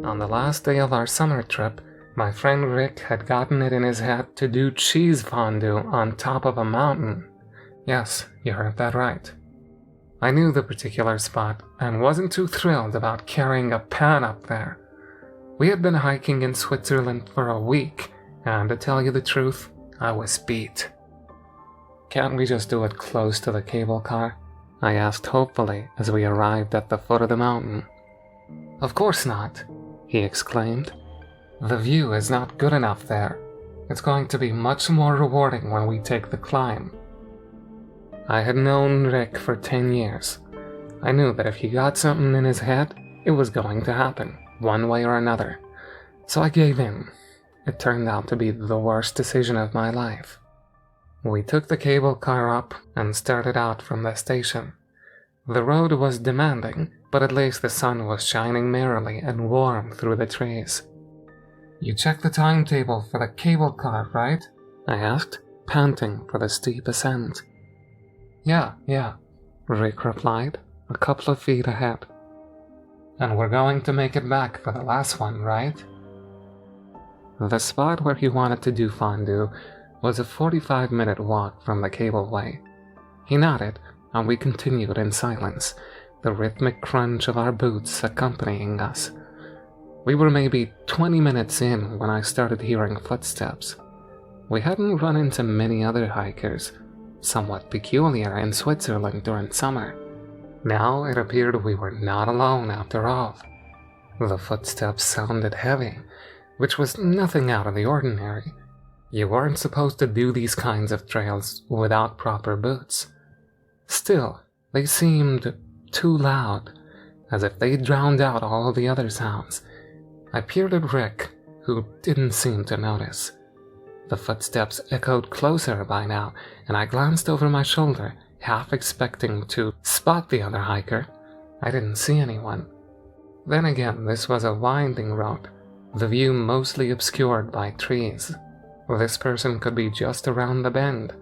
On the last day of our summer trip, my friend Rick had gotten it in his head to do cheese fondue on top of a mountain. Yes, you heard that right. I knew the particular spot and wasn't too thrilled about carrying a pan up there. We had been hiking in Switzerland for a week, and to tell you the truth, I was beat. "Can't we just do it close to the cable car?" I asked hopefully as we arrived at the foot of the mountain. "Of course not," he exclaimed. "The view is not good enough there. It's going to be much more rewarding when we take the climb." I had known Rick for 10 years. I knew that if he got something in his head, it was going to happen, one way or another. So I gave in. It turned out to be the worst decision of my life. We took the cable car up and started out from the station. The road was demanding, but at least the sun was shining merrily and warm through the trees. "You checked the timetable for the cable car, right?" I asked, panting for the steep ascent. Yeah, Rick replied, a couple of feet ahead. "And we're going to make it back for the last one, right?" The spot where he wanted to do fondue was a 45-minute walk from the cableway. He nodded, and we continued in silence, the rhythmic crunch of our boots accompanying us. We were maybe 20 minutes in when I started hearing footsteps. We hadn't run into many other hikers, somewhat peculiar in Switzerland during summer. Now it appeared we were not alone after all. The footsteps sounded heavy, which was nothing out of the ordinary. You weren't supposed to do these kinds of trails without proper boots. Still, they seemed too loud, as if they drowned out all the other sounds. I peered at Rick, who didn't seem to notice. The footsteps echoed closer by now, and I glanced over my shoulder, half expecting to spot the other hiker. I didn't see anyone. Then again, this was a winding road, the view mostly obscured by trees. This person could be just around the bend.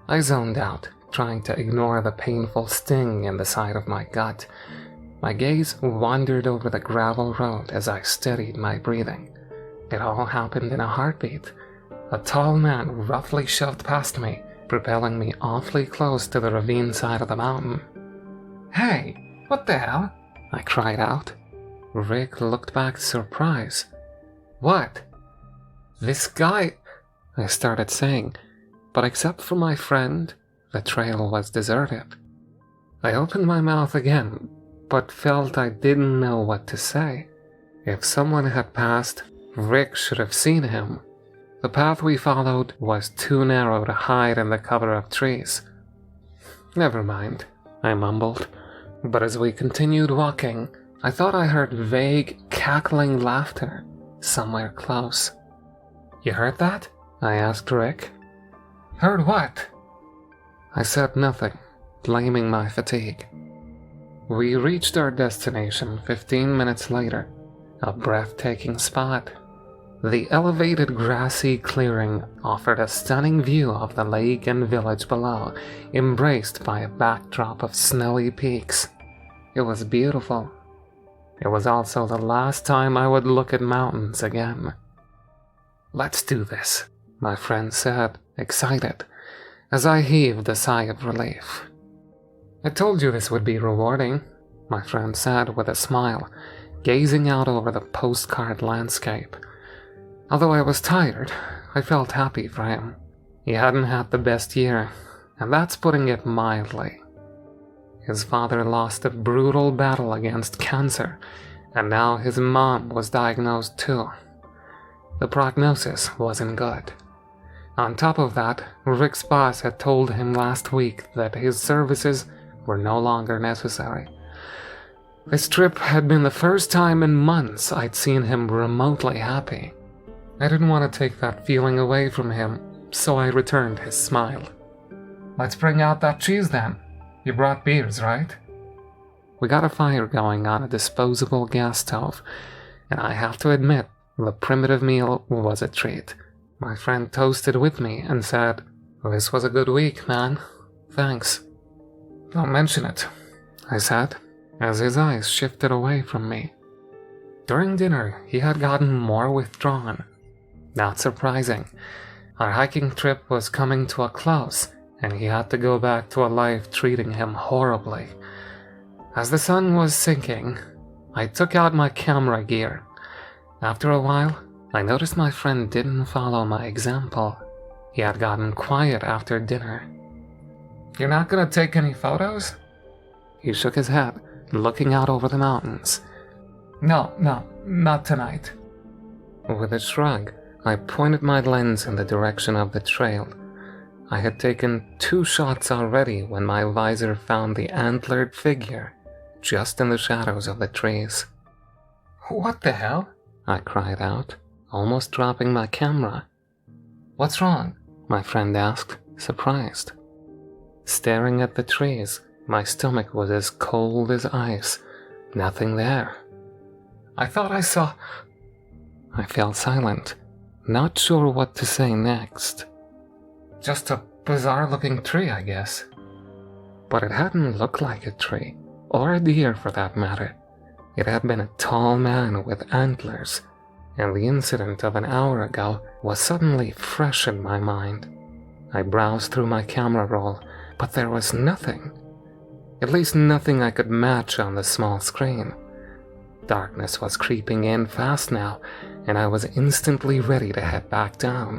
I zoned out, trying to ignore the painful sting in the side of my gut. My gaze wandered over the gravel road as I steadied my breathing. It all happened in a heartbeat. A tall man roughly shoved past me, propelling me awfully close to the ravine side of the mountain. "Hey, what the hell?" I cried out. Rick looked back surprised. "What?" "This guy," I started saying, but except for my friend, the trail was deserted. I opened my mouth again, but felt I didn't know what to say. If someone had passed, Rick should have seen him. The path we followed was too narrow to hide in the cover of trees. "Never mind," I mumbled, but as we continued walking, I thought I heard vague, cackling laughter somewhere close. "You heard that?" I asked Rick. "Heard what?" I said nothing, blaming my fatigue. We reached our destination 15 minutes later, a breathtaking spot. The elevated grassy clearing offered a stunning view of the lake and village below, embraced by a backdrop of snowy peaks. It was beautiful. It was also the last time I would look at mountains again. "Let's do this," my friend said, excited, as I heaved a sigh of relief. "I told you this would be rewarding," my friend said with a smile, gazing out over the postcard landscape. Although I was tired, I felt happy for him. He hadn't had the best year, and that's putting it mildly. His father lost a brutal battle against cancer, and now his mom was diagnosed too. The prognosis wasn't good. On top of that, Rick's boss had told him last week that his services were no longer necessary. This trip had been the first time in months I'd seen him remotely happy. I didn't want to take that feeling away from him, so I returned his smile. "Let's bring out that cheese then. You brought beers, right?" We got a fire going on a disposable gas stove, and I have to admit, the primitive meal was a treat. My friend toasted with me and said, "This was a good week, man. Thanks." "Don't mention it," I said, as his eyes shifted away from me. During dinner, he had gotten more withdrawn. Not surprising. Our hiking trip was coming to a close, and he had to go back to a life treating him horribly. As the sun was sinking, I took out my camera gear. After a while, I noticed my friend didn't follow my example. He had gotten quiet after dinner. "You're not gonna take any photos?" He shook his head, looking out over the mountains. No, not tonight." With a shrug, I pointed my lens in the direction of the trail. I had taken 2 shots already when my visor found the antlered figure just in the shadows of the trees. "What the hell?" I cried out, almost dropping my camera. "What's wrong?" my friend asked, surprised. Staring at the trees, my stomach was as cold as ice. Nothing there. "I thought I saw—" I fell silent, not sure what to say next. "Just a bizarre-looking tree, I guess." But it hadn't looked like a tree, or a deer for that matter. It had been a tall man with antlers, and the incident of an hour ago was suddenly fresh in my mind. I browsed through my camera roll, but there was nothing. At least nothing I could match on the small screen. Darkness was creeping in fast now, and I was instantly ready to head back down.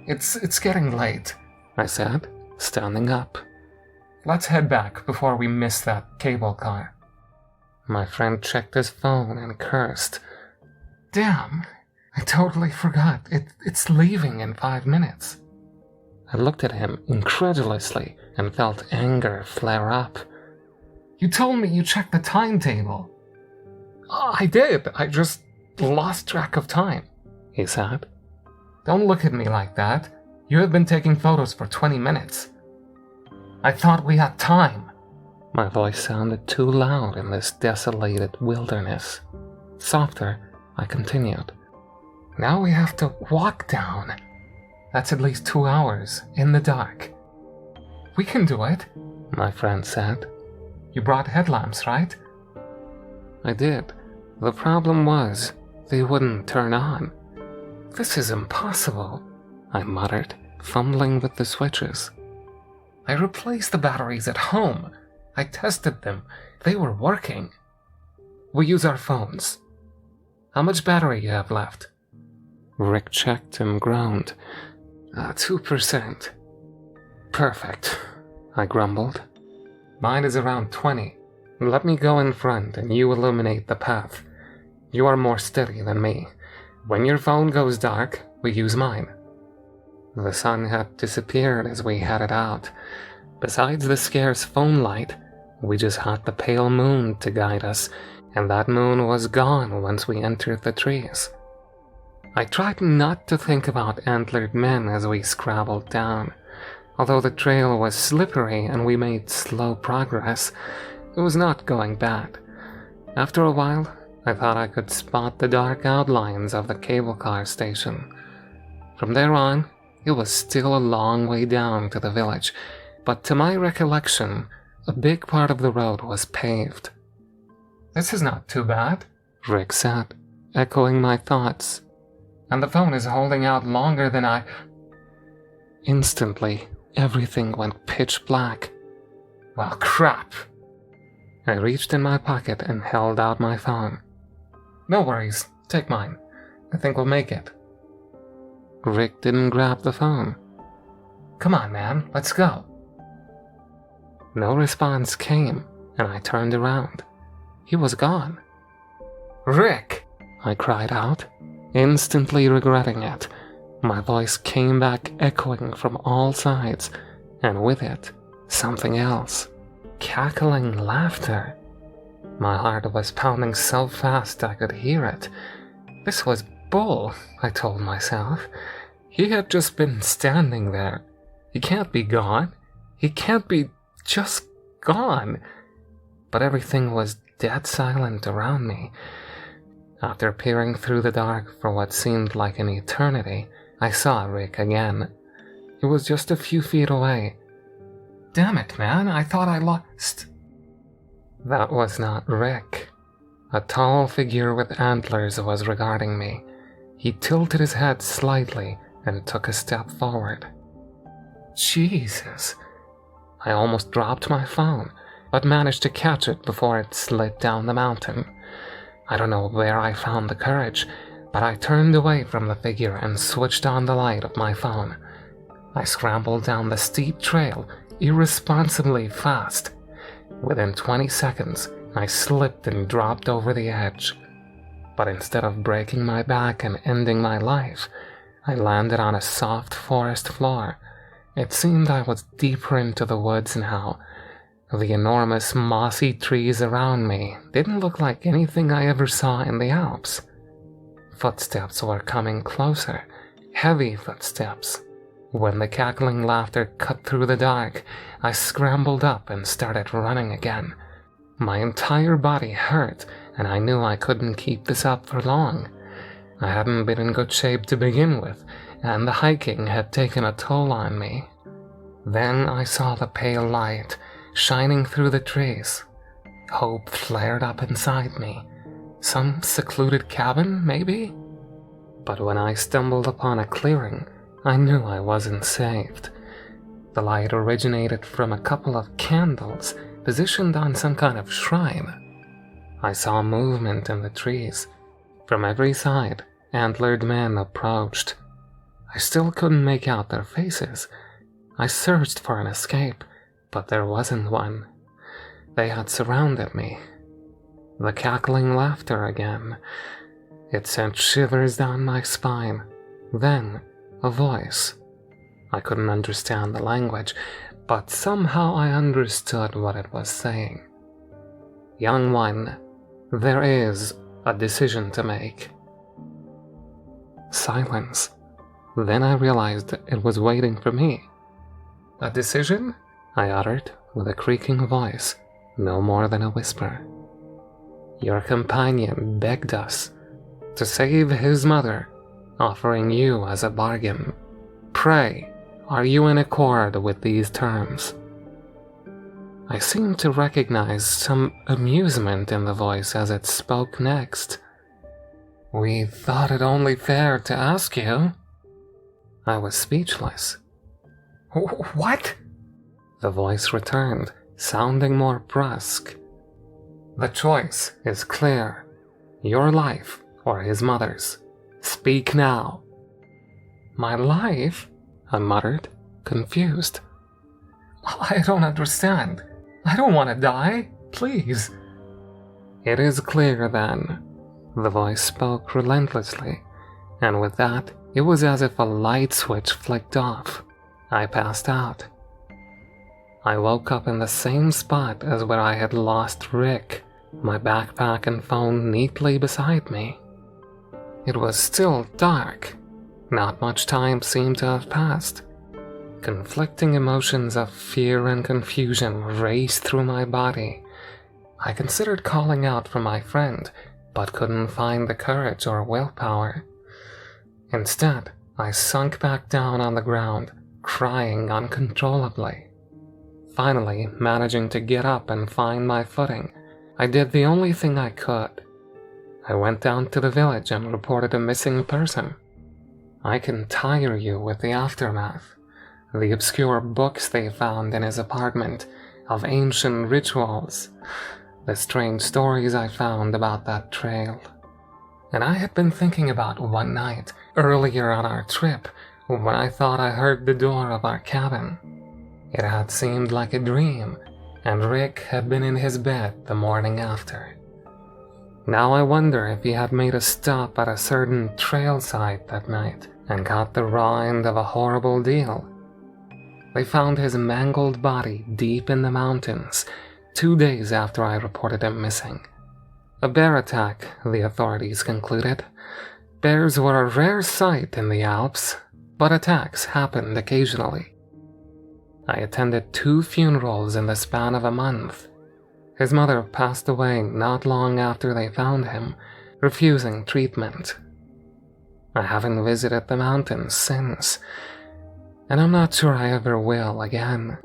It's getting late," I said, standing up. "Let's head back before we miss that cable car." My friend checked his phone and cursed. "Damn, I totally forgot. It's leaving in 5 minutes." I looked at him incredulously and felt anger flare up. "You told me you checked the timetable." "I did. I just lost track of time," he said. "Don't look at me like that. You have been taking photos for 20 minutes. I thought we had time." My voice sounded too loud in this desolated wilderness. Softer, I continued. "Now we have to walk down. That's at least 2 hours, in the dark." "We can do it," my friend said. "You brought headlamps, right?" I did. The problem was, they wouldn't turn on. "This is impossible," I muttered, fumbling with the switches. "I replaced the batteries at home. I tested them. They were working. We use our phones. How much battery you have left?" Rick checked and groaned. 2%. "Perfect," I grumbled. "Mine is around 20. Let me go in front and you illuminate the path. You are more steady than me. When your phone goes dark, we use mine." The sun had disappeared as we headed out. Besides the scarce phone light, we just had the pale moon to guide us, and that moon was gone once we entered the trees. I tried not to think about antlered men as we scrabbled down. Although the trail was slippery and we made slow progress, it was not going bad. After a while, I thought I could spot the dark outlines of the cable car station. From there on, it was still a long way down to the village, but to my recollection, a big part of the road was paved. "This is not too bad," Rick said, echoing my thoughts. "And the phone is holding out longer than I—" Instantly, everything went pitch black. "Well, crap." I reached in my pocket and held out my phone. "No worries, take mine. I think we'll make it." Rick didn't grab the phone. "Come on, man, let's go." No response came, and I turned around. He was gone. "Rick!" I cried out, instantly regretting it. My voice came back echoing from all sides, and with it, something else. Cackling laughter. My heart was pounding so fast I could hear it. This was bull, I told myself. He had just been standing there. He can't be gone. He can't be just gone. But everything was dead silent around me. After peering through the dark for what seemed like an eternity, I saw Rick again. He was just a few feet away. "Damn it, man, I thought I lost..." That was not Rick. A tall figure with antlers was regarding me. He tilted his head slightly and took a step forward. Jesus! I almost dropped my phone, but managed to catch it before it slid down the mountain. I don't know where I found the courage, but I turned away from the figure and switched on the light of my phone. I scrambled down the steep trail irresponsibly fast. Within 20 seconds, I slipped and dropped over the edge. But instead of breaking my back and ending my life, I landed on a soft forest floor. It seemed I was deeper into the woods now. The enormous mossy trees around me didn't look like anything I ever saw in the Alps. Footsteps were coming closer, heavy footsteps. When the cackling laughter cut through the dark, I scrambled up and started running again. My entire body hurt, and I knew I couldn't keep this up for long. I hadn't been in good shape to begin with, and the hiking had taken a toll on me. Then I saw the pale light shining through the trees. Hope flared up inside me. Some secluded cabin, maybe? But when I stumbled upon a clearing, I knew I wasn't saved. The light originated from a couple of candles positioned on some kind of shrine. I saw movement in the trees. From every side, antlered men approached. I still couldn't make out their faces. I searched for an escape, but there wasn't one. They had surrounded me. The cackling laughter again. It sent shivers down my spine. Then, a voice. I couldn't understand the language, but somehow I understood what it was saying. Young one, there is a decision to make. Silence. Then I realized it was waiting for me. A decision? I uttered with a creaking voice, no more than a whisper. Your companion begged us to save his mother, offering you as a bargain. Pray, are you in accord with these terms? I seemed to recognize some amusement in the voice as it spoke next. We thought it only fair to ask you. I was speechless. What? The voice returned, sounding more brusque. The choice is clear. Your life or his mother's. Speak now. My life? I muttered, confused. I don't understand. I don't want to die. Please. It is clear then. The voice spoke relentlessly, and with that, it was as if a light switch flicked off. I passed out. I woke up in the same spot as where I had lost Rick, my backpack and phone neatly beside me. It was still dark. Not much time seemed to have passed. Conflicting emotions of fear and confusion raced through my body. I considered calling out for my friend, but couldn't find the courage or willpower. Instead, I sunk back down on the ground, crying uncontrollably. Finally, managing to get up and find my footing, I did the only thing I could. I went down to the village and reported a missing person. I can tire you with the aftermath. The obscure books they found in his apartment of ancient rituals, the strange stories I found about that trail. And I had been thinking about one night earlier on our trip when I thought I heard the door of our cabin. It had seemed like a dream, and Rick had been in his bed the morning after. Now I wonder if he had made a stop at a certain trail site that night and got the raw end of a horrible deal. They found his mangled body deep in the mountains 2 days after I reported him missing. A bear attack, the authorities concluded. Bears were a rare sight in the Alps, but attacks happened occasionally. I attended 2 funerals in the span of a month. His mother passed away not long after they found him, refusing treatment. I haven't visited the mountains since, and I'm not sure I ever will again.